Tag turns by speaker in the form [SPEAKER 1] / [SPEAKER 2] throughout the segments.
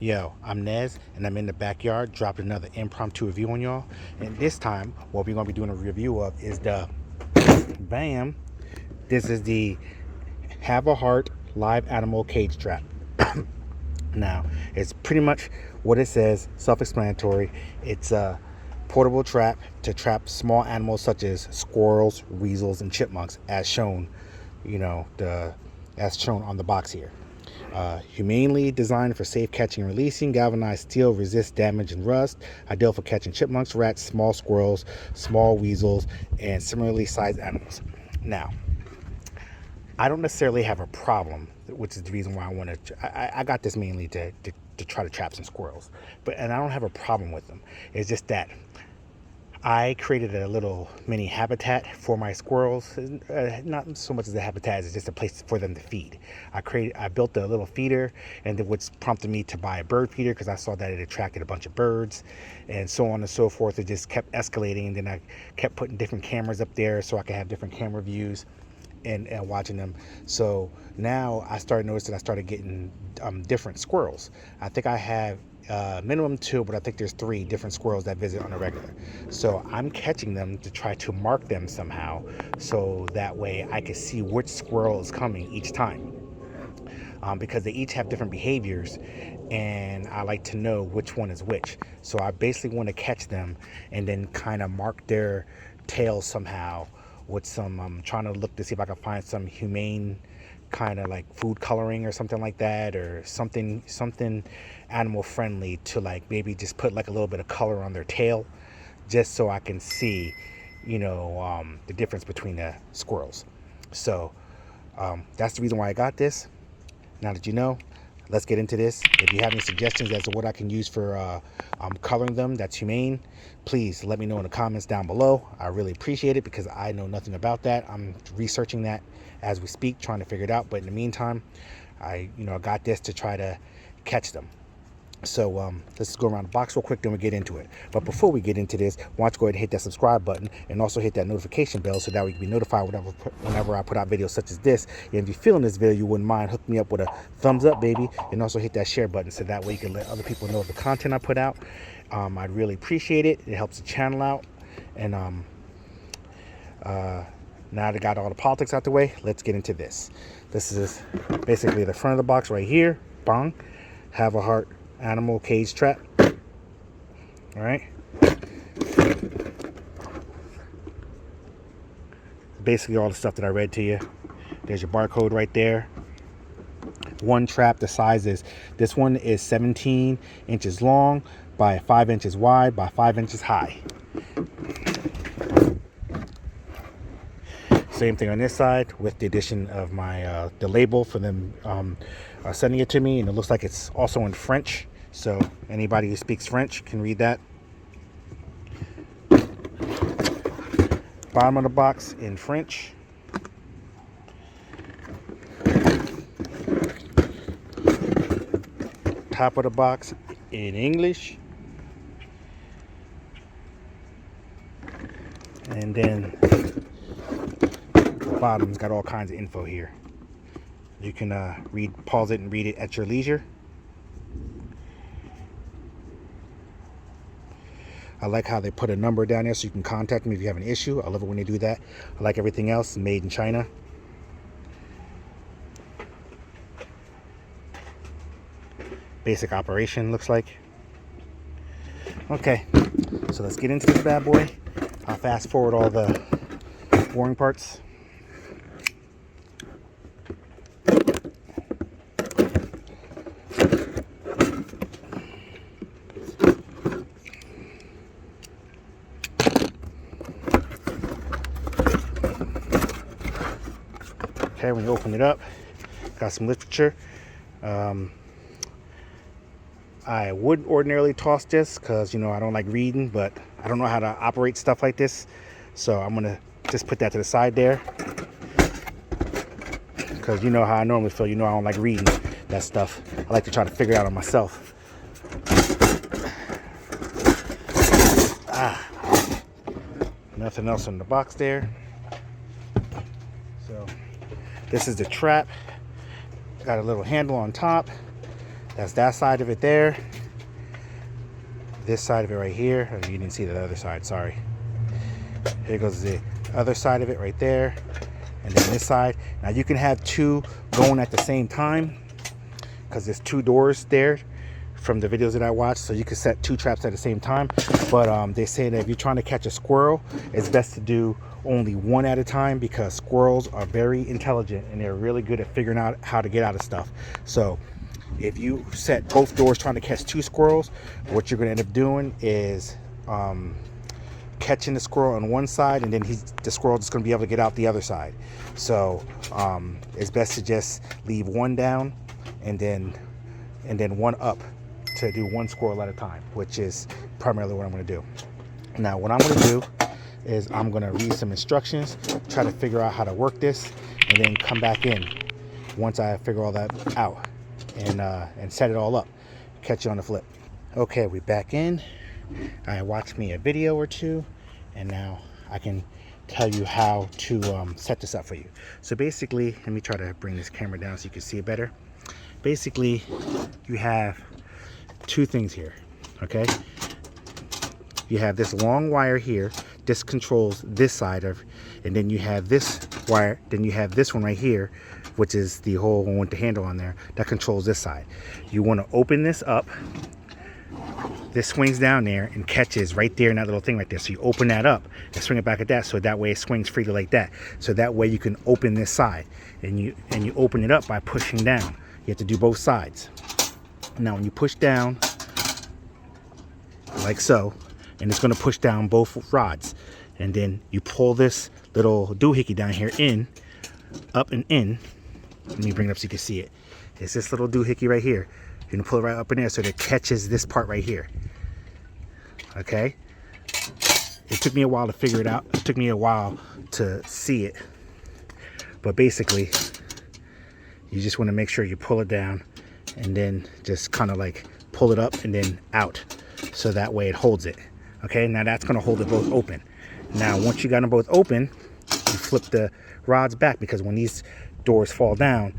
[SPEAKER 1] Yo, I'm Nez, and I'm in the backyard, dropping another impromptu review on y'all. And this time, what we're going to be doing a review of is the BAM. This is the Havahart live animal cage trap. Now, it's pretty much what it says, self-explanatory. It's a portable trap to trap small animals such as squirrels, weasels, and chipmunks, as shown, as shown on the box here. Humanely designed for safe catching and releasing. Galvanized steel resists damage and rust. Ideal for catching chipmunks, rats, small squirrels, small weasels, and similarly sized animals. Now, I don't necessarily have a problem, which is the reason why I want to. I got this mainly to try to trap some squirrels, and I don't have a problem with them. It's just that I created a little mini habitat for my squirrels. Not so much as a habitat, it's just a place for them to feed. I built a little feeder, and which prompted me to buy a bird feeder because I saw that it attracted a bunch of birds, and so on and so forth. It just kept escalating, and then I kept putting different cameras up there so I could have different camera views and watching them. So now I started noticing I started getting different squirrels. I think I have minimum 2, but I think there's 3 different squirrels that visit on a regular. So I'm catching them to try to mark them somehow, so that way I can see which squirrel is coming each time. Because they each have different behaviors, and I like to know which one is which. So I basically want to catch them and then kind of mark their tails somehow with some. I'm trying to look to see if I can find some humane kind of like food coloring or something like that, or something animal friendly to like maybe just put like a little bit of color on their tail, just so I can see the difference between the squirrels. So that's the reason why I got this. Now that you know, let's get into this. If you have any suggestions as to what I can use for coloring them that's humane, please let me know in the comments down below. I really appreciate it because I know nothing about that. I'm researching that as we speak, trying to figure it out. But in the meantime, I got this to try to catch them. So let's go around the box real quick, then we get into it. But before we get into this, why don't you go ahead and hit that subscribe button and also hit that notification bell so that we can be notified whenever I put out videos such as this. And if you're feeling this video, you wouldn't mind, hook me up with a thumbs up, baby, and also hit that share button so that way you can let other people know of the content I put out. I'd really appreciate it. It helps the channel out. And now that I got all the politics out the way, let's get into this. This is basically the front of the box right here. Bang. Havahart animal cage trap. All right, basically all the stuff that I read to you. There's your barcode right there. One trap, the size is, this one is 17 inches long by 5 inches wide by 5 inches high. Same thing on this side with the addition of my the label for them sending it to me, and it looks like it's also in French, so anybody who speaks French can read that. Bottom of the box in French. Top of the box in English. And then the bottom's got all kinds of info here. You can pause it and read it at your leisure. I like how they put a number down there so you can contact me if you have an issue. I love it when they do that. I like everything else made in China. Basic operation looks like. Okay, so let's get into this bad boy. I'll fast forward all the boring parts. Okay, when you open it up, got some literature. I would ordinarily toss this because, I don't like reading, but I don't know how to operate stuff like this. So I'm going to just put that to the side there. Because you know how I normally feel. I don't like reading that stuff. I like to try to figure it out on myself. Nothing else in the box there. So this is the trap. Got a little handle on top That's that side of it there. This side of it right here. Oh, you didn't see the other side, sorry. Here goes the other side of it right there. And then this side. Now you can have two going at the same time because there's two doors there from the videos that I watched, so you can set two traps at the same time. But they say that if you're trying to catch a squirrel, it's best to do only one at a time, because squirrels are very intelligent and they're really good at figuring out how to get out of stuff. So if you set both doors trying to catch two squirrels, what you're going to end up doing is catching the squirrel on one side, and then the squirrel is going to be able to get out the other side. So it's best to just leave one down and then one up, to do one squirrel at a time, which is primarily what I'm going to do. Now what I'm going to do is I'm going to read some instructions, try to figure out how to work this, and then come back in once I figure all that out and set it all up. Catch you on the flip. Okay, we back in. I watched me a video or two, and now I can tell you how to set this up for you. So basically, let me try to bring this camera down so you can see it better. Basically, you have two things here, okay? You have this long wire here. This controls this side of, and then you have this wire, then you have this one right here, which is the whole one with the handle on there, that controls this side. You want to open this up. This swings down there and catches right there in that little thing right there. So you open that up and swing it back at that, so that way it swings freely like that. So that way you can open this side, and you open it up by pushing down. You have to do both sides. Now when you push down like so, and it's going to push down both rods, and then you pull this little doohickey down here in, up and in. Let me bring it up so you can see it. It's this little doohickey right here. You're going to pull it right up in there so that it catches this part right here. Okay? It took me a while to figure it out. It took me a while to see it. But basically, you just want to make sure you pull it down and then just kind of like pull it up and then out, so that way it holds it. Okay, now that's going to hold it both open. Now once you got them both open, you flip the rods back, because when these doors fall down,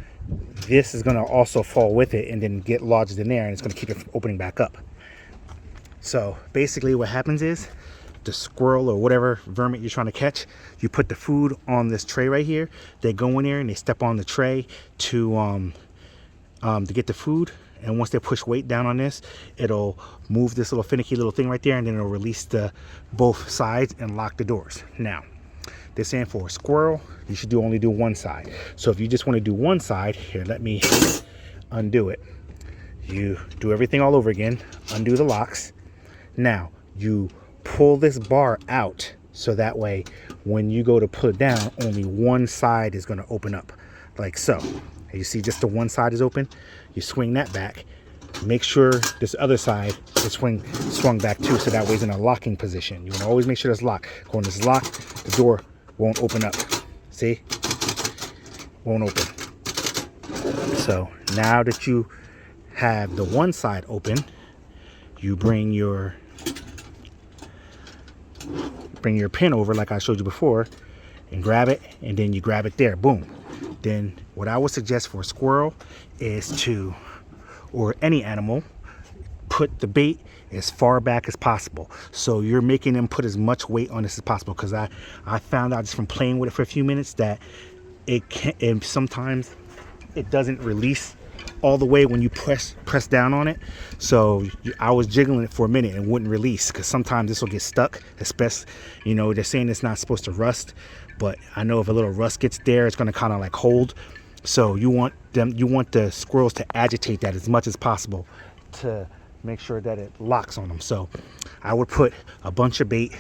[SPEAKER 1] this is going to also fall with it and then get lodged in there, and it's going to keep it from opening back up. So basically what happens is, the squirrel or whatever vermin you're trying to catch, you put the food on this tray right here. They go in there and they step on the tray to get the food, and once they push weight down on this, it'll move this little finicky little thing right there, and then it'll release the both sides and lock the doors. Now they're saying for a squirrel you should only do one side. So if you just want to do one side, here, let me undo it. You do everything all over again, undo the locks. Now you pull this bar out, so that way when you go to put it down, only one side is going to open up, like so. You see just the one side is open. You swing that back. Make sure this other side is swung back too, so that way it's in a locking position. You want to always make sure it's locked. When it's locked, the door won't open up. See? Won't open. So now that you have the one side open, you bring your pin over like I showed you before, and grab it, and then you grab it there. Boom. Then what I would suggest for a squirrel is to, or any animal, put the bait as far back as possible. So you're making them put as much weight on this as possible, because I found out just from playing with it for a few minutes that it can, and sometimes it doesn't release all the way when you press down on it. So I was jiggling it for a minute and wouldn't release, because sometimes this will get stuck, especially, you know, they're saying it's not supposed to rust, but I know if a little rust gets there, it's going to kind of like hold. So you want the squirrels to agitate that as much as possible to make sure that it locks on them. So I would put a bunch of bait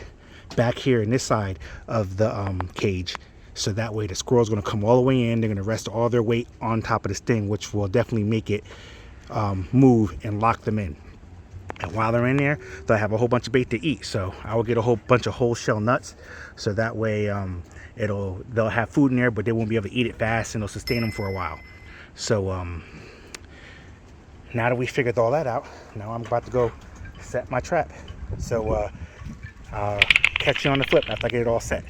[SPEAKER 1] back here in this side of the cage, so that way the squirrel's going to come all the way in. They're going to rest all their weight on top of this thing, which will definitely make it move and lock them in. And while they're in there, they'll have a whole bunch of bait to eat. So I will get a whole bunch of whole shell nuts, so that way they'll have food in there, but they won't be able to eat it fast, and it'll sustain them for a while. So now that we figured all that out, now I'm about to go set my trap. So I'll catch you on the flip after I get it all set.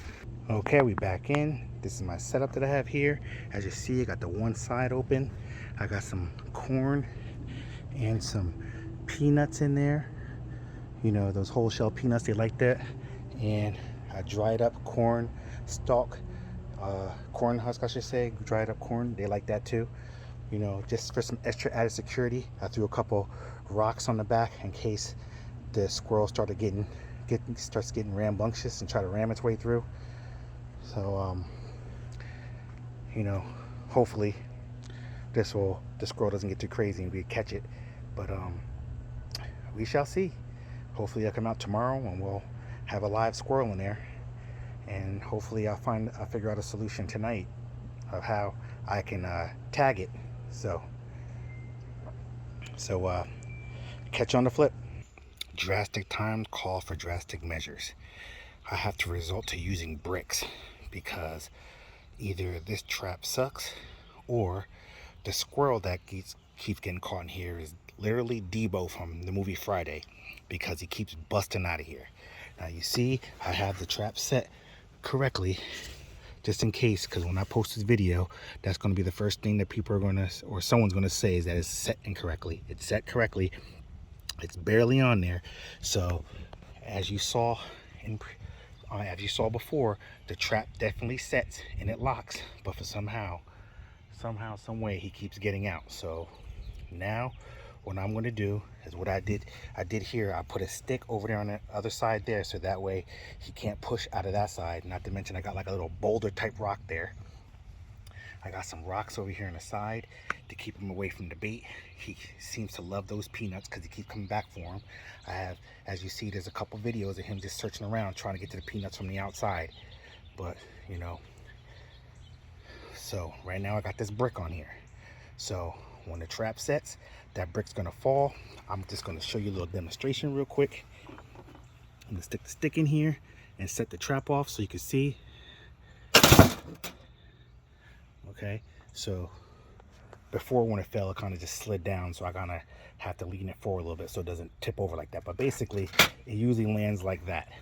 [SPEAKER 1] Okay, we back in. This is my setup that I have here. As you see, I got the one side open. I got some corn and some peanuts in there. You know, those whole shell peanuts, they like that. And I dried up corn stalk, corn husk I should say, dried up corn, they like that too. You know, just for some extra added security, I threw a couple rocks on the back in case the squirrel starts getting rambunctious and try to ram its way through. So you know, hopefully the squirrel doesn't get too crazy and we catch it. But we shall see. Hopefully I'll come out tomorrow and we'll have a live squirrel in there, and hopefully I'll figure out a solution tonight of how I can tag it. So catch you on the flip. Drastic times call for drastic measures. I have to resort to using bricks because either this trap sucks or the squirrel that keeps getting caught in here is literally Debo from the movie Friday, because he keeps busting out of here. Now you see I have the trap set correctly just in case, because when I post this video, that's going to be the first thing that people are going to, or someone's going to say, is that it's set incorrectly. It's set correctly. It's barely on there. So as you saw before, the trap definitely sets and it locks, but for somehow some way he keeps getting out. So now what I'm going to do is what I did here. I put a stick over there on the other side there, so that way he can't push out of that side. Not to mention I got like a little boulder type rock there. I got some rocks over here on the side to keep him away from the bait. He seems to love those peanuts because he keeps coming back for them. I have, as you see, there's a couple videos of him just searching around trying to get to the peanuts from the outside. But you know, so right now I got this brick on here. So when the trap sets, that brick's gonna fall. I'm just gonna show you a little demonstration real quick. I'm gonna stick the stick in here and set the trap off so you can see. Okay, so before when it fell, it kind of just slid down, so I kind of have to lean it forward a little bit so it doesn't tip over like that. But basically, it usually lands like that.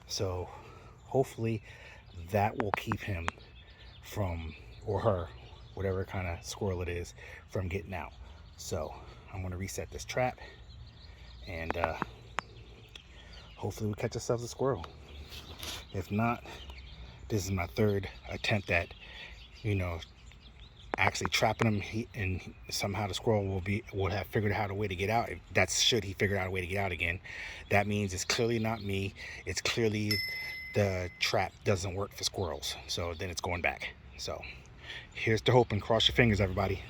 [SPEAKER 1] So hopefully that will keep him from, or her, whatever kind of squirrel it is, from getting out. So I'm going to reset this trap, and hopefully we catch ourselves a squirrel. If not, this is my third attempt at, you know, actually trapping him, and somehow the squirrel will have figured out a way to get out. If that's, should he figure out a way to get out again, that means it's clearly not me. It's clearly the trap doesn't work for squirrels. So then it's going back. So here's to hope, and cross your fingers, everybody.